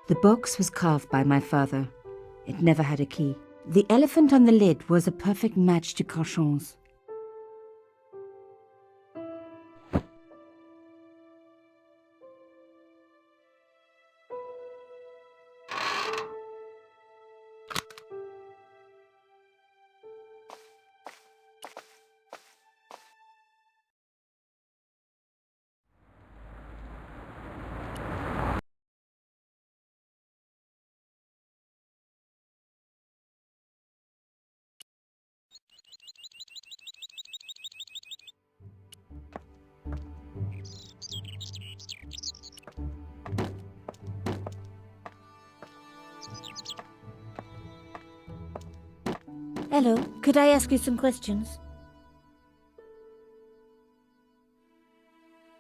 The box was carved by my father. It never had a key. The elephant on the lid was a perfect match to Cochon's. Hello, could I ask you some questions?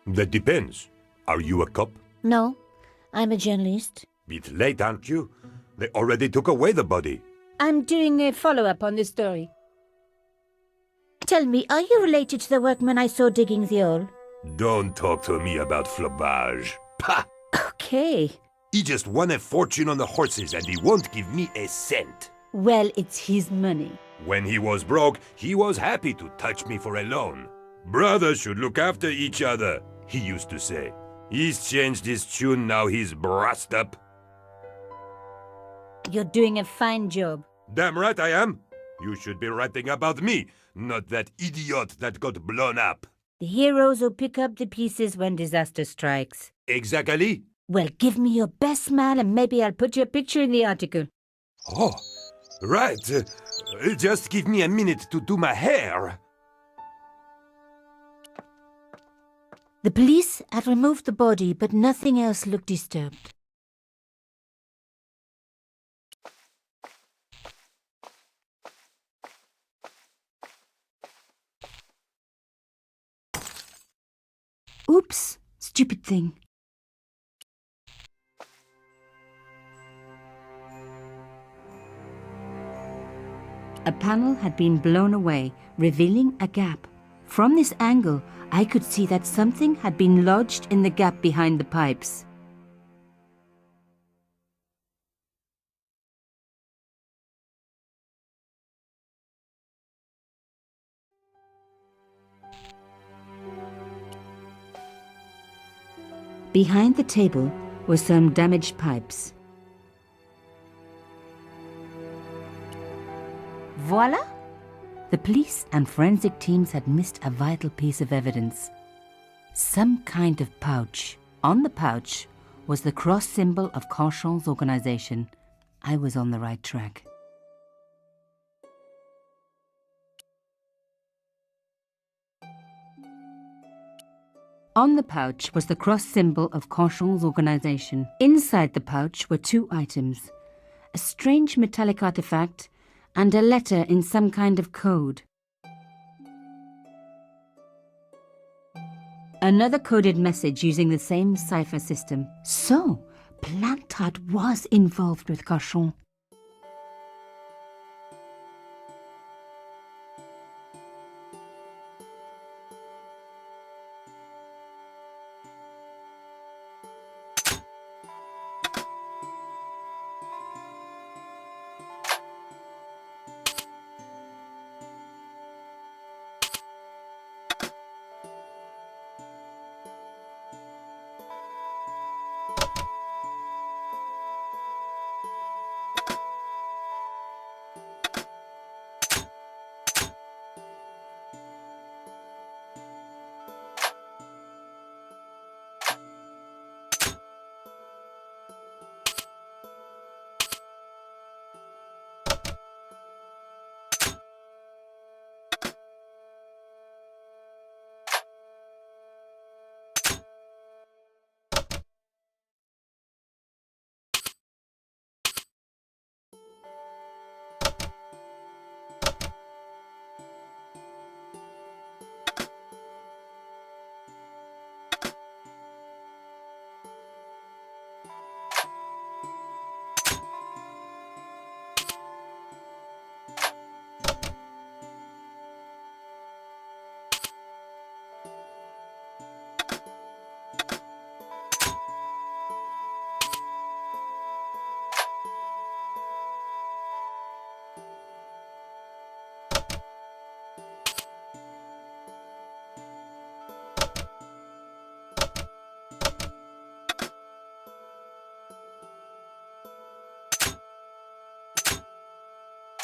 That depends. Are you a cop? No, I'm a journalist. Bit late, aren't you? They already took away the body. I'm doing a follow-up on this story. Tell me, are you related to the workman I saw digging the hole? Don't talk to me about flopage. Pah! Okay. He just won a fortune on the horses and he won't give me a cent. Well, it's his money. When he was broke, he was happy to touch me for a loan. Brothers should look after each other, he used to say. He's changed his tune, now he's brassed up. You're doing a fine job. Damn right I am. You should be writing about me, not that idiot that got blown up. The heroes who pick up the pieces when disaster strikes. Exactly. Well, give me your best smile and maybe I'll put your picture in the article. Oh, right. Just give me a minute to do my hair. The police had removed the body, but nothing else looked disturbed. Oops, stupid thing. A panel had been blown away, revealing a gap. From this angle, I could see that something had been lodged in the gap behind the pipes. Behind the table were some damaged pipes. Voila! The police and forensic teams had missed a vital piece of evidence. Some kind of pouch. On the pouch was the cross symbol of Cochon's organization. I was on the right track. On the pouch was the cross symbol of Cochon's organization. Inside the pouch were two items: a strange metallic artifact and a letter in some kind of code. Another coded message using the same cipher system. So, Plantard was involved with Cochon.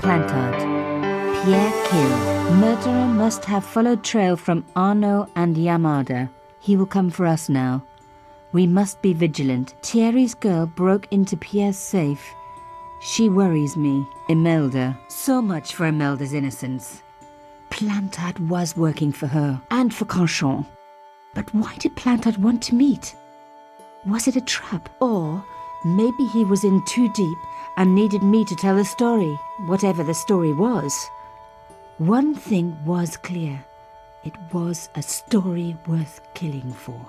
Plantard. Pierre killed. Murderer must have followed trail from Arnaud and Yamada. He will come for us now. We must be vigilant. Thierry's girl broke into Pierre's safe. She worries me. Imelda. So much for Imelda's innocence. Plantard was working for her and for Canchon. But why did Plantard want to meet? Was it a trap? Or maybe he was in too deep and needed me to tell the story, whatever the story was. One thing was clear. It was a story worth killing for.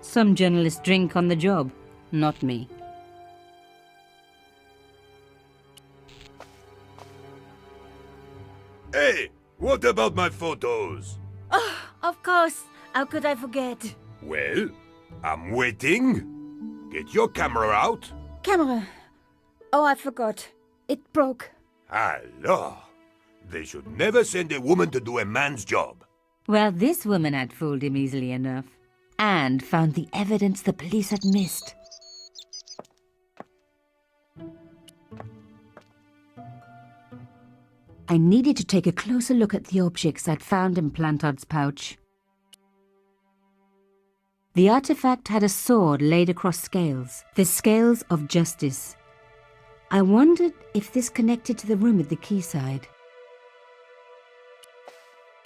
Some journalists drink on the job, not me. Hey, what about my photos? Oh, of course. How could I forget? Well, I'm waiting. Get your camera out. Camera. Oh, I forgot. It broke. Alors, they should never send a woman to do a man's job. Well, this woman had fooled him easily enough. And found the evidence the police had missed. I needed to take a closer look at the objects I'd found in Plantard's pouch. The artifact had a sword laid across scales, the scales of justice. I wondered if this connected to the room at the quayside.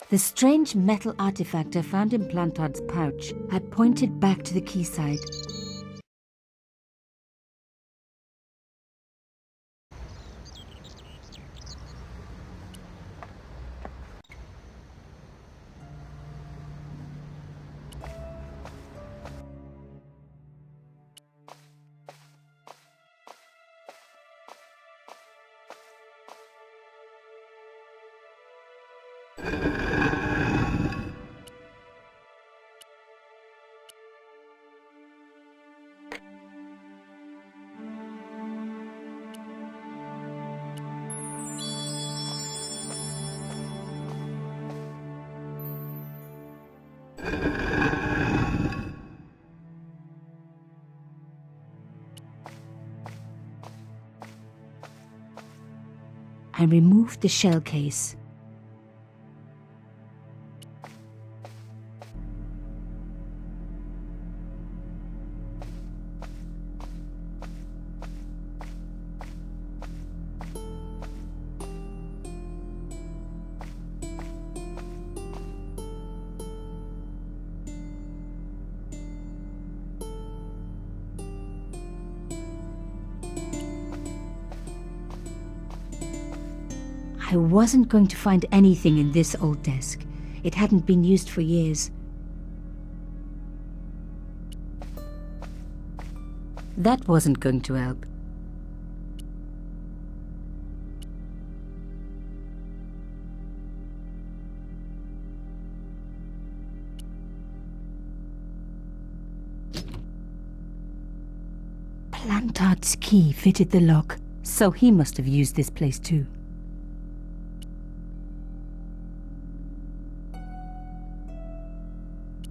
The strange metal artifact I found in Plantard's pouch had pointed back to the quayside. I removed the shell case. I wasn't going to find anything in this old desk. It hadn't been used for years. That wasn't going to help. Plantard's key fitted the lock, so he must have used this place too.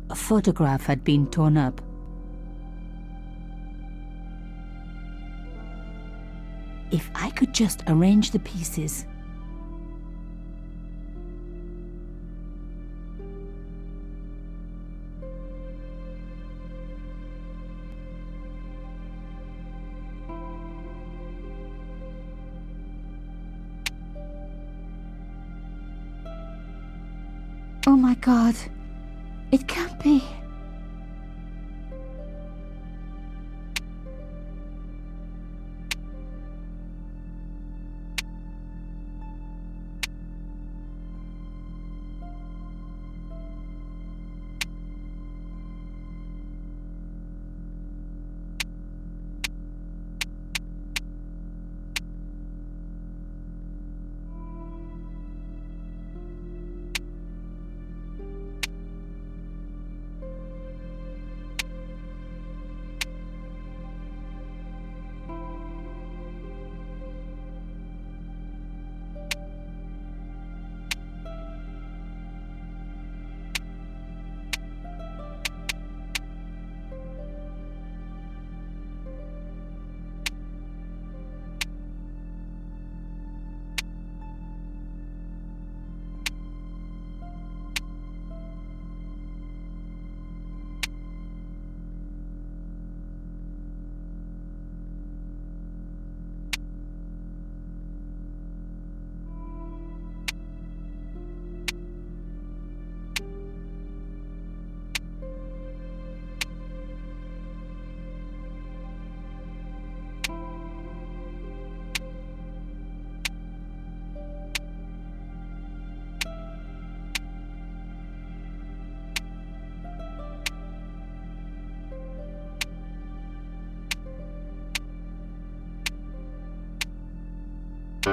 A photograph had been torn up. If I could just arrange the pieces. Oh my God. It can't be.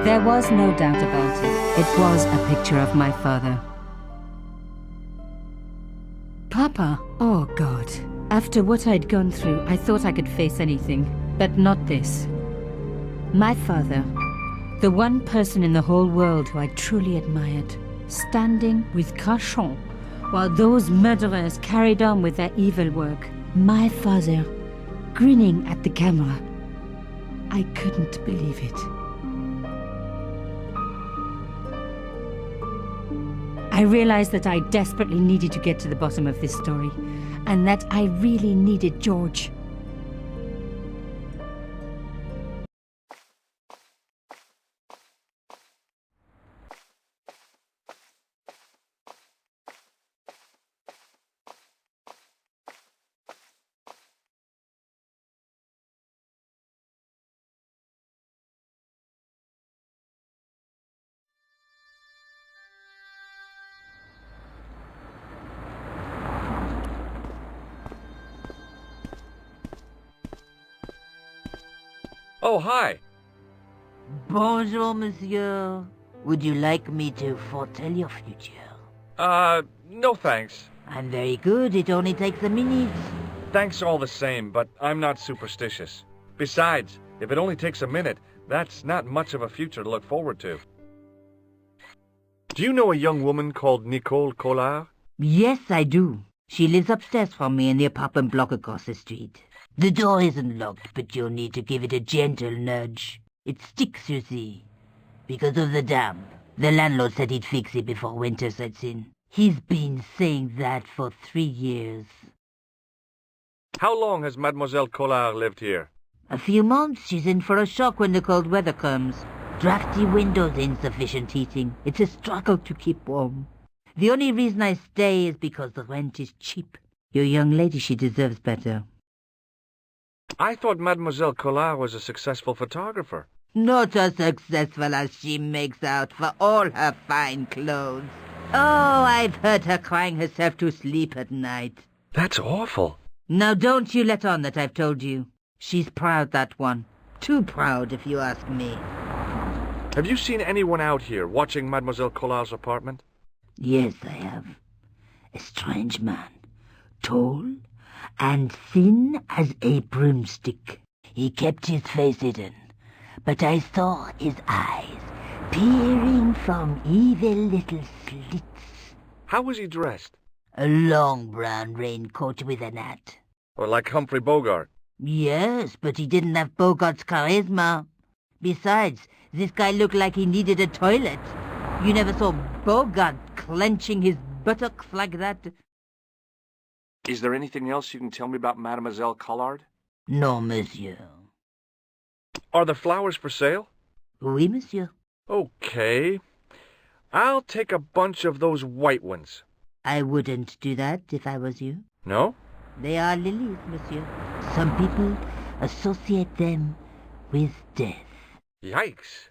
There was no doubt about it. It was a picture of my father. Papa, oh God. After what I'd gone through, I thought I could face anything, but not this. My father, the one person in the whole world who I truly admired, standing with Cachon while those murderers carried on with their evil work. My father, grinning at the camera. I couldn't believe it. I realized that I desperately needed to get to the bottom of this story, and that I really needed George. Oh, hi. Bonjour, monsieur. Would you like me to foretell your future? No thanks. I'm very good. It only takes a minute. Thanks all the same, but I'm not superstitious. Besides, if it only takes a minute, that's not much of a future to look forward to. Do you know a young woman called Nicole Collard? Yes, I do. She lives upstairs from me in the apartment block across the street. The door isn't locked, but you'll need to give it a gentle nudge. It sticks, you see, because of the damp. The landlord said he'd fix it before winter sets in. He's been saying that for 3 years. How long has Mademoiselle Collard lived here? A few months. She's in for a shock when the cold weather comes. Drafty windows, insufficient heating. It's a struggle to keep warm. The only reason I stay is because the rent is cheap. Your young lady, she deserves better. I thought Mademoiselle Collard was a successful photographer. Not as successful as she makes out for all her fine clothes. Oh, I've heard her crying herself to sleep at night. That's awful. Now don't you let on that I've told you. She's proud, that one. Too proud, if you ask me. Have you seen anyone out here watching Mademoiselle Collard's apartment? Yes, I have. A strange man. Tall and thin as a broomstick. He kept his face hidden, but I saw his eyes peering from evil little slits. How was he dressed? A long brown raincoat with an hat. Or like Humphrey Bogart? Yes, but he didn't have Bogart's charisma. Besides, this guy looked like he needed a toilet. You never saw Bogart clenching his buttocks like that. Is there anything else you can tell me about Mademoiselle Collard? No, monsieur. Are the flowers for sale? Oui, monsieur. Okay. I'll take a bunch of those white ones. I wouldn't do that if I was you. No? They are lilies, monsieur. Some people associate them with death. Yikes.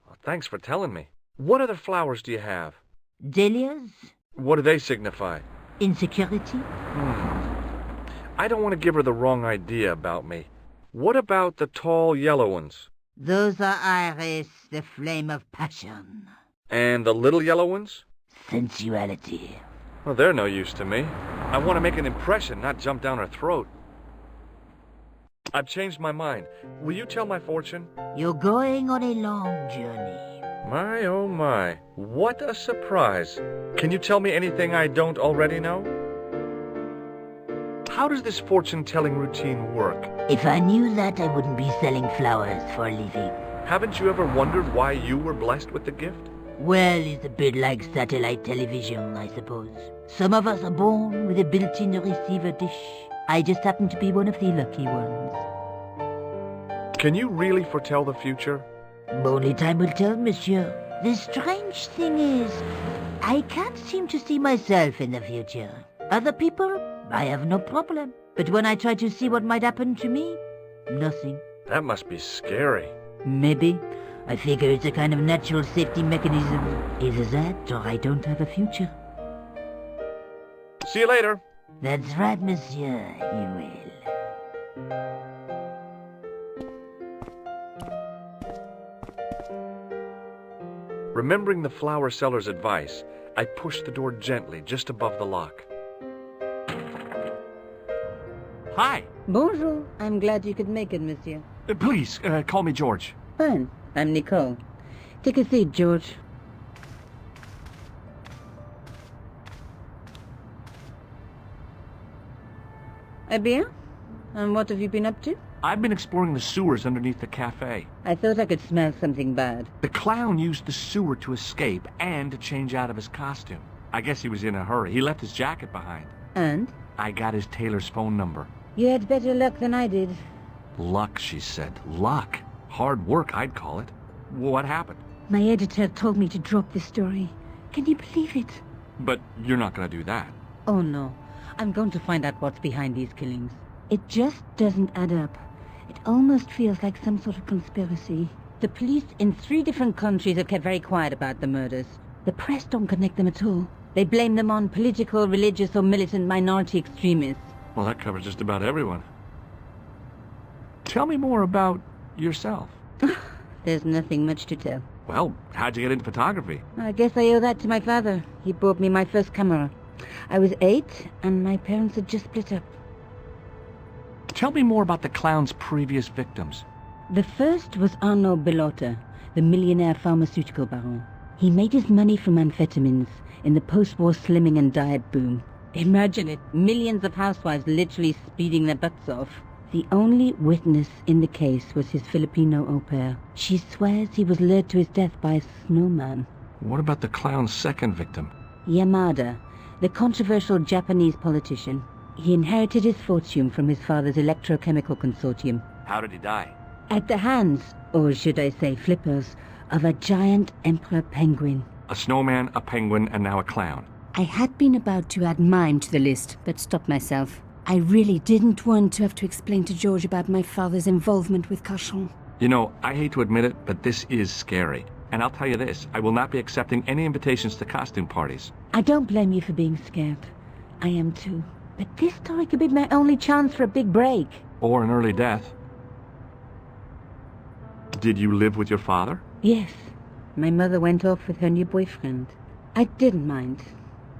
Well, thanks for telling me. What other flowers do you have? Dahlias? What do they signify? Insecurity? I don't want to give her the wrong idea about me. What about the tall yellow ones? Those are iris, the flame of passion. And the little yellow ones? Sensuality. Well, they're no use to me. I want to make an impression, not jump down her throat. I've changed my mind. Will you tell my fortune? You're going on a long journey. My, oh my. What a surprise. Can you tell me anything I don't already know? How does this fortune-telling routine work? If I knew that, I wouldn't be selling flowers for a living. Haven't you ever wondered why you were blessed with the gift? Well, it's a bit like satellite television, I suppose. Some of us are born with a built-in receiver dish. I just happen to be one of the lucky ones. Can you really foretell the future? Only time will tell, monsieur. The strange thing is, I can't seem to see myself in the future. Other people, I have no problem. But when I try to see what might happen to me, nothing. That must be scary. Maybe. I figure it's a kind of natural safety mechanism. Either that, or I don't have a future. See you later. That's right, monsieur. You will. Remembering the flower seller's advice, I pushed the door gently just above the lock. Hi. Bonjour. I'm glad you could make it, monsieur. Please, call me George. Fine. I'm Nicole. Take a seat, George. Eh bien? And what have you been up to? I've been exploring the sewers underneath the cafe. I thought I could smell something bad. The clown used the sewer to escape and to change out of his costume. I guess he was in a hurry. He left his jacket behind. And? I got his tailor's phone number. You had better luck than I did. Luck, she said. Luck. Hard work, I'd call it. What happened? My editor told me to drop this story. Can you believe it? But you're not going to do that. Oh no. I'm going to find out what's behind these killings. It just doesn't add up. It almost feels like some sort of conspiracy. The police in 3 different countries have kept very quiet about the murders. The press don't connect them at all. They blame them on political, religious, or militant minority extremists. Well, that covers just about everyone. Tell me more about yourself. There's nothing much to tell. Well, how'd you get into photography? I guess I owe that to my father. He bought me my first camera. I was 8, and my parents had just split up. Tell me more about the clown's previous victims. The first was Arnaud Bellotta, the millionaire pharmaceutical baron. He made his money from amphetamines in the post-war slimming and diet boom. Imagine it, millions of housewives literally speeding their butts off. The only witness in the case was his Filipino au pair. She swears he was lured to his death by a snowman. What about the clown's second victim? Yamada, the controversial Japanese politician. He inherited his fortune from his father's electrochemical consortium. How did he die? At the hands, or should I say flippers, of a giant emperor penguin. A snowman, a penguin, and now a clown. I had been about to add mine to the list, but stopped myself. I really didn't want to have to explain to George about my father's involvement with Cauchon. You know, I hate to admit it, but this is scary. And I'll tell you this, I will not be accepting any invitations to costume parties. I don't blame you for being scared. I am too. But this story could be my only chance for a big break. Or an early death. Did you live with your father? Yes. My mother went off with her new boyfriend. I didn't mind.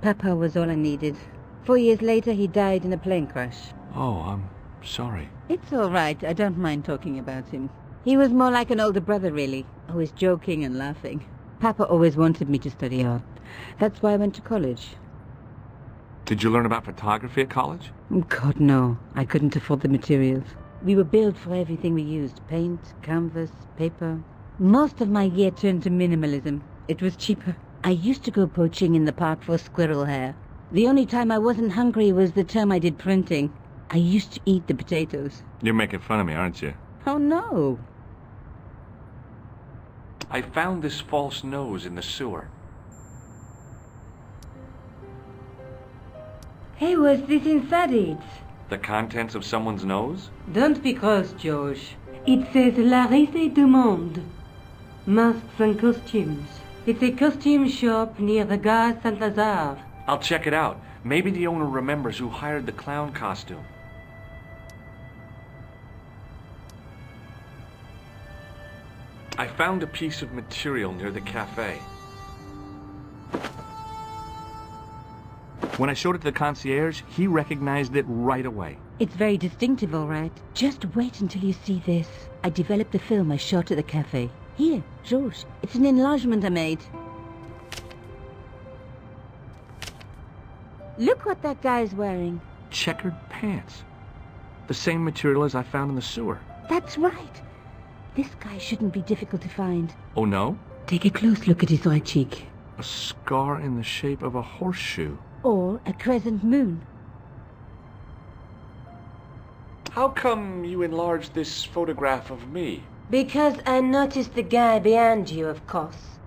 Papa was all I needed. 4 years later, he died in a plane crash. Oh, I'm sorry. It's all right. I don't mind talking about him. He was more like an older brother, really. Always joking and laughing. Papa always wanted me to study art. That's why I went to college. Did you learn about photography at college? God, no. I couldn't afford the materials. We were billed for everything we used. Paint, canvas, paper. Most of my year turned to minimalism. It was cheaper. I used to go poaching in the park for squirrel hair. The only time I wasn't hungry was the term I did printing. I used to eat the potatoes. You're making fun of me, aren't you? Oh, no. I found this false nose in the sewer. Hey, what's this inside it? The contents of someone's nose? Don't be cross, George. It says La Risée du Monde. Masks and costumes. It's a costume shop near the Gare Saint-Lazare. I'll check it out. Maybe the owner remembers who hired the clown costume. I found a piece of material near the cafe. When I showed it to the concierge, he recognized it right away. It's very distinctive, all right. Just wait until you see this. I developed the film I shot at the cafe. Here, George. It's an enlargement I made. Look what that guy's wearing. Checkered pants. The same material as I found in the sewer. That's right. This guy shouldn't be difficult to find. Oh, no? Take a close look at his right cheek. A scar in the shape of a horseshoe. Or a crescent moon. How come you enlarged this photograph of me? Because I noticed the guy behind you, of course.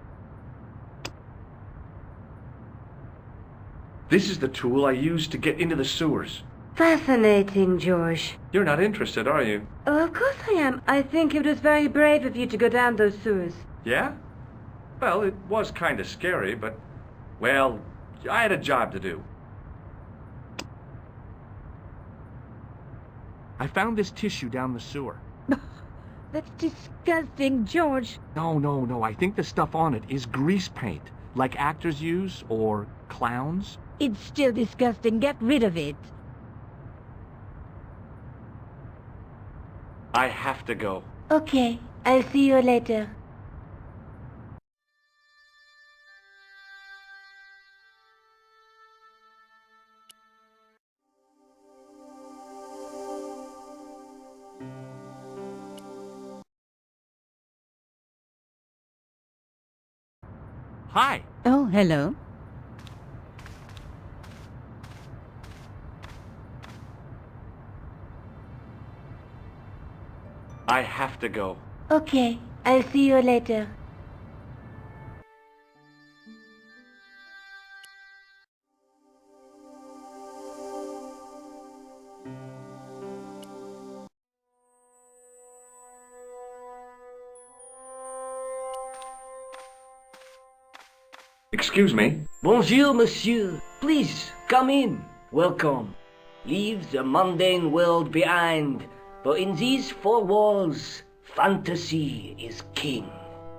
This is the tool I used to get into the sewers. Fascinating, George. You're not interested, are you? Oh, of course I am. I think it was very brave of you to go down those sewers. Yeah? Well, it was kind of scary, but... Well, I had a job to do. I found this tissue down the sewer. That's disgusting, George. No. I think the stuff on it is grease paint, like actors use, or clowns. It's still disgusting. Get rid of it. I have to go. Okay, I'll see you later. Hi. Oh, hello. I have to go. Okay, I'll see you later. Excuse me. Bonjour, monsieur. Please, come in. Welcome. Leave the mundane world behind, for in these four walls, fantasy is king.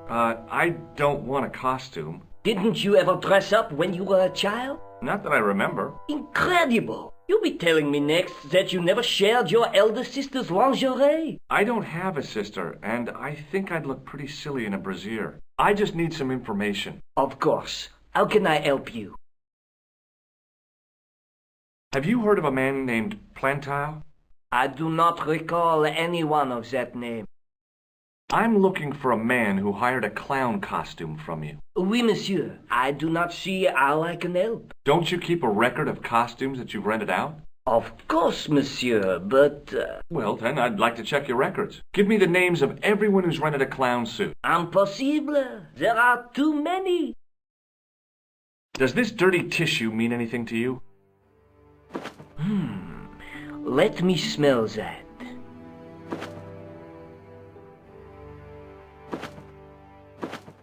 I don't want a costume. Didn't you ever dress up when you were a child? Not that I remember. Incredible! You'll be telling me next that you never shared your elder sister's lingerie. I don't have a sister, and I think I'd look pretty silly in a brassiere. I just need some information. Of course. How can I help you? Have you heard of a man named Plantile? I do not recall anyone of that name. I'm looking for a man who hired a clown costume from you. Oui, monsieur. I do not see how I can help. Don't you keep a record of costumes that you've rented out? Of course, monsieur, but... Well, then, I'd like to check your records. Give me the names of everyone who's rented a clown suit. Impossible. There are too many. Does this dirty tissue mean anything to you? Let me smell that.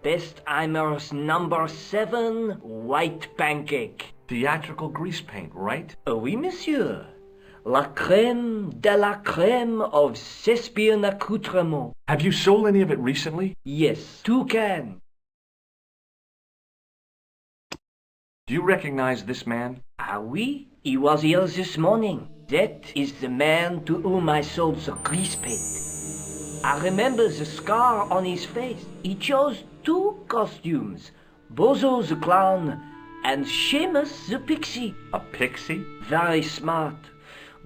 Bestheimer's number 7 white pancake. Theatrical grease paint, right? Oui, monsieur. La crème de la crème of Thespian accoutrement. Have you sold any of it recently? Yes, 2 cans. Do you recognize this man? Ah oui, he was here this morning. That is the man to whom I sold the grease paint. I remember the scar on his face. He chose 2 costumes. Bozo the clown and Seamus the pixie. A pixie? Very smart.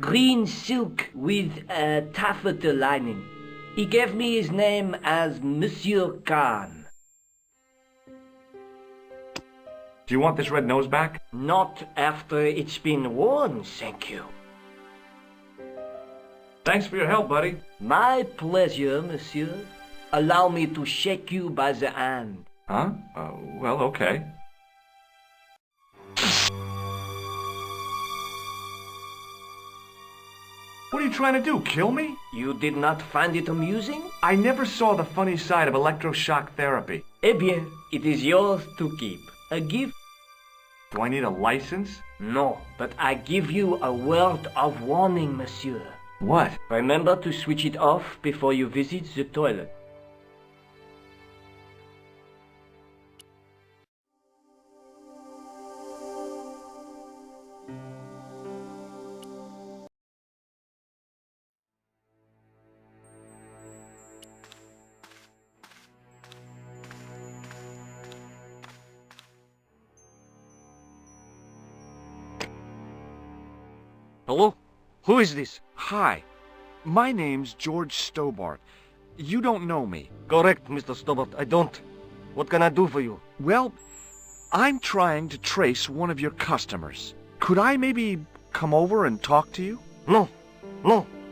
Green silk with a taffeta lining. He gave me his name as Monsieur Khan. Do you want this red nose back? Not after it's been worn, thank you. Thanks for your help, buddy. My pleasure, monsieur. Allow me to shake you by the hand. Huh? Well, okay. What are you trying to do, kill me? You did not find it amusing? I never saw the funny side of electroshock therapy. Eh bien, it is yours to keep. A gift? Do I need a license? No, but I give you a word of warning, monsieur. What? Remember to switch it off before you visit the toilet. Hello? Who is this? Hi. My name's George Stobart. You don't know me. Correct, Mr. Stobart. I don't. What can I do for you? Well, I'm trying to trace one of your customers. Could I maybe come over and talk to you? No,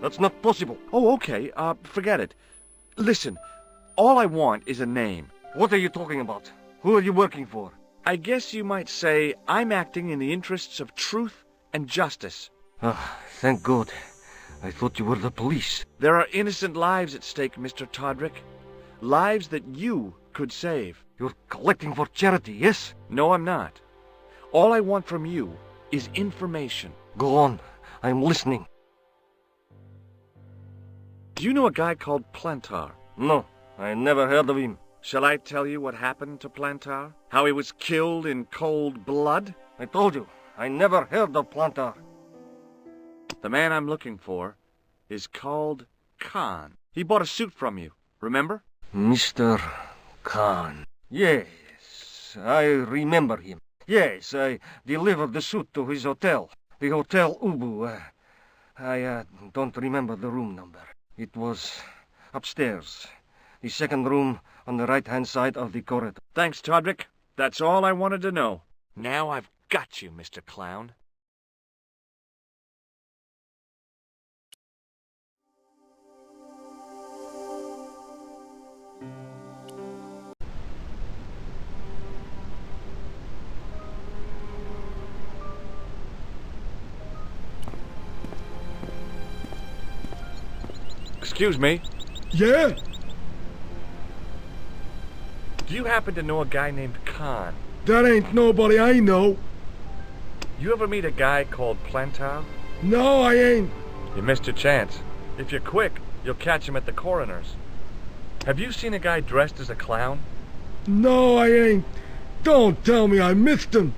that's not possible. Oh, okay. Forget it. Listen, all I want is a name. What are you talking about? Who are you working for? I guess you might say I'm acting in the interests of truth and justice. Thank God. I thought you were the police. There are innocent lives at stake, Mr. Todrick. Lives that you could save. You're collecting for charity, yes? No, I'm not. All I want from you is information. Go on. I'm listening. Do you know a guy called Plantar? No, I never heard of him. Shall I tell you what happened to Plantar? How he was killed in cold blood? I told you, I never heard of Plantar. The man I'm looking for is called Khan. He bought a suit from you, remember? Mr. Khan. Yes, I remember him. Yes, I delivered the suit to his hotel. The Hotel Ubu. I don't remember the room number. It was upstairs. The second room on the right-hand side of the corridor. Thanks, Todrick. That's all I wanted to know. Now I've got you, Mr. Clown. Excuse me. Yeah? Do you happen to know a guy named Khan? That ain't nobody I know. You ever meet a guy called Plantar? No, I ain't. You missed your chance. If you're quick, you'll catch him at the coroner's. Have you seen a guy dressed as a clown? No, I ain't. Don't tell me I missed him.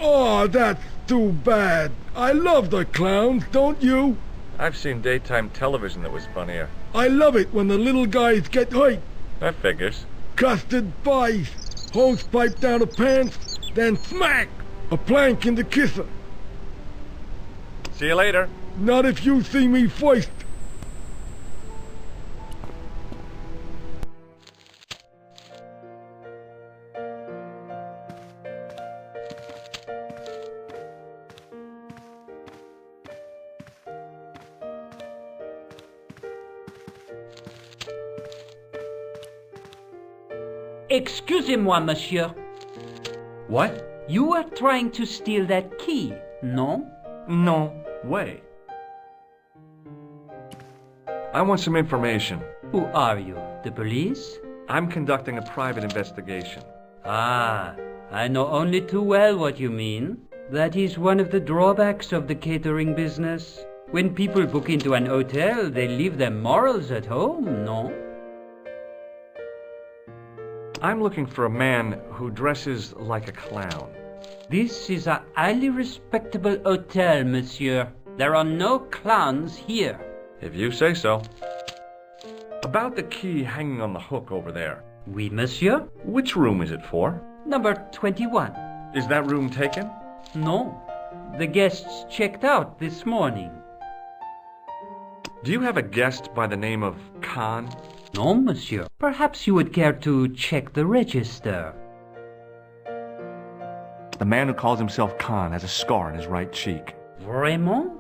Oh, that's too bad. I love the clowns, don't you? I've seen daytime television that was funnier. I love it when the little guys get hurt. That figures. Custard pies, hose pipe down the pants, then smack! A plank in the kisser. See you later. Not if you see me first. Excusez-moi, monsieur. What? You were trying to steal that key, no? No way. I want some information. Who are you, the police? I'm conducting a private investigation. Ah, I know only too well what you mean. That is one of the drawbacks of the catering business. When people book into an hotel, they leave their morals at home, no? I'm looking for a man who dresses like a clown. This is a highly respectable hotel, monsieur. There are no clowns here. If you say so. About the key hanging on the hook over there. Oui, monsieur. Which room is it for? Number 21. Is that room taken? No. The guests checked out this morning. Do you have a guest by the name of Khan? No, monsieur. Perhaps you would care to check the register. The man who calls himself Khan has a scar on his right cheek. Vraiment?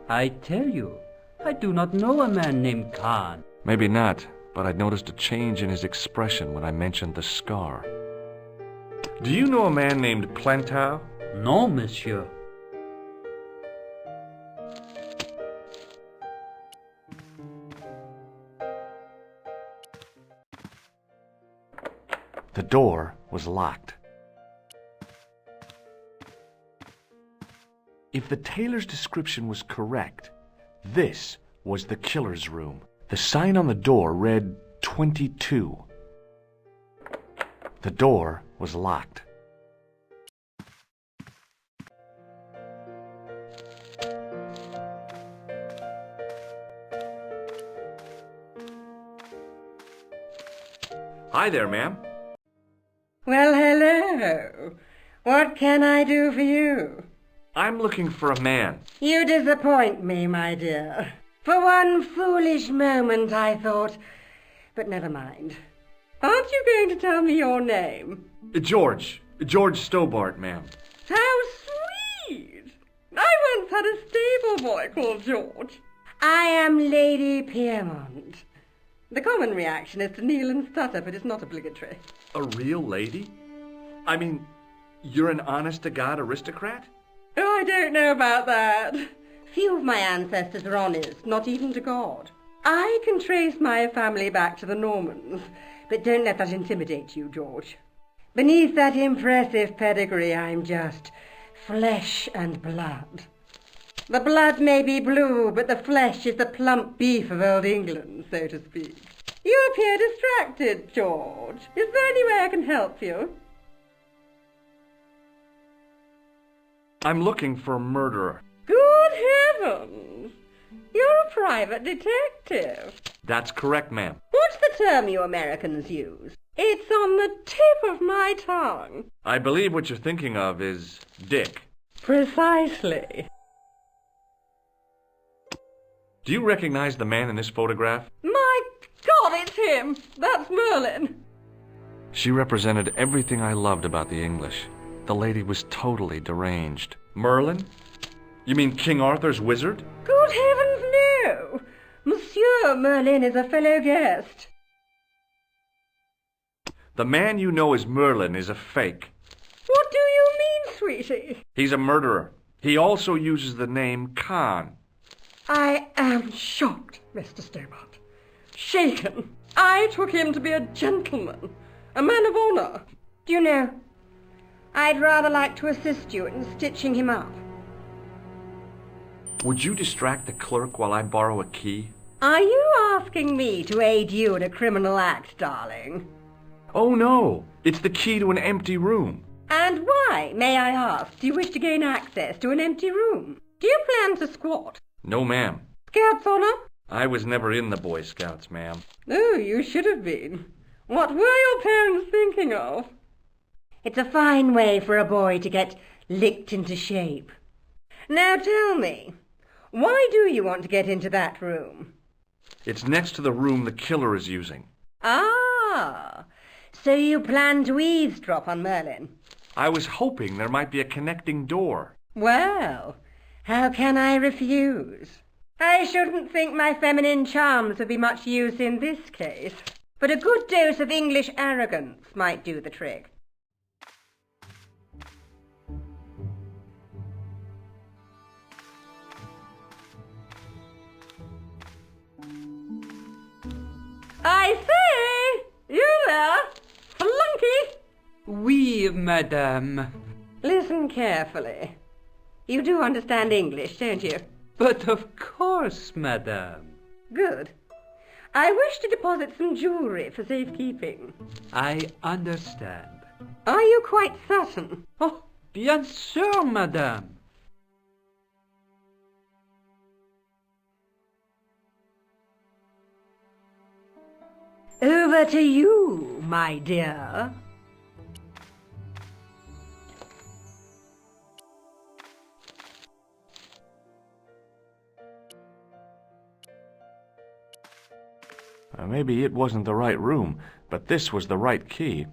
I tell you, I do not know a man named Khan. Maybe not, but I noticed a change in his expression when I mentioned the scar. Do you know a man named Plantar? No, monsieur. The door was locked. If the tailor's description was correct, this was the killer's room. The sign on the door read 22. The door was locked. Hi there, ma'am. Well, hello. What can I do for you? I'm looking for a man. You disappoint me, my dear. For one foolish moment I thought... But never mind. Aren't you going to tell me your name? George Stobart, ma'am. How sweet! I once had a stable boy called George. I am Lady Piermont. The common reaction is to kneel and stutter, but it's not obligatory. A real lady? I mean, you're an honest-to-God aristocrat? Oh, I don't know about that. Few of my ancestors were honest, not even to God. I can trace my family back to the Normans, but don't let that intimidate you, George. Beneath that impressive pedigree, I'm just flesh and blood. The blood may be blue, but the flesh is the plump beef of old England, so to speak. You appear distracted, George. Is there any way I can help you? I'm looking for a murderer. Good heavens! You're a private detective. That's correct, ma'am. What's the term you Americans use? It's on the tip of my tongue. I believe what you're thinking of is Dick. Precisely. Do you recognize the man in this photograph? My God, it's him! That's Merlin. She represented everything I loved about the English. The lady was totally deranged. Merlin? You mean King Arthur's wizard? Good heavens, no! Monsieur Merlin is a fellow guest. The man you know as Merlin is a fake. What do you mean, sweetie? He's a murderer. He also uses the name Khan. I am shocked, Mr. Stobart. Shaken. I took him to be a gentleman, a man of honor. Do you know, I'd rather like to assist you in stitching him up. Would you distract the clerk while I borrow a key? Are you asking me to aid you in a criminal act, darling? Oh, no. It's the key to an empty room. And why, may I ask, do you wish to gain access to an empty room? Do you plan to squat? No, ma'am. Scouts honor? I was never in the Boy Scouts, ma'am. Oh, you should have been. What were your parents thinking of? It's a fine way for a boy to get licked into shape. Now tell me, why do you want to get into that room? It's next to the room the killer is using. Ah, so you plan to eavesdrop on Merlin? I was hoping there might be a connecting door. Well, how can I refuse? I shouldn't think my feminine charms would be much use in this case, but a good dose of English arrogance might do the trick. I say! You there! Flunky! Oui, madame. Listen carefully. You do understand English, don't you? But of course, madame. Good. I wish to deposit some jewellery for safekeeping. I understand. Are you quite certain? Oh, bien sûr, madame. Over to you, my dear. Maybe it wasn't the right room, but this was the right key.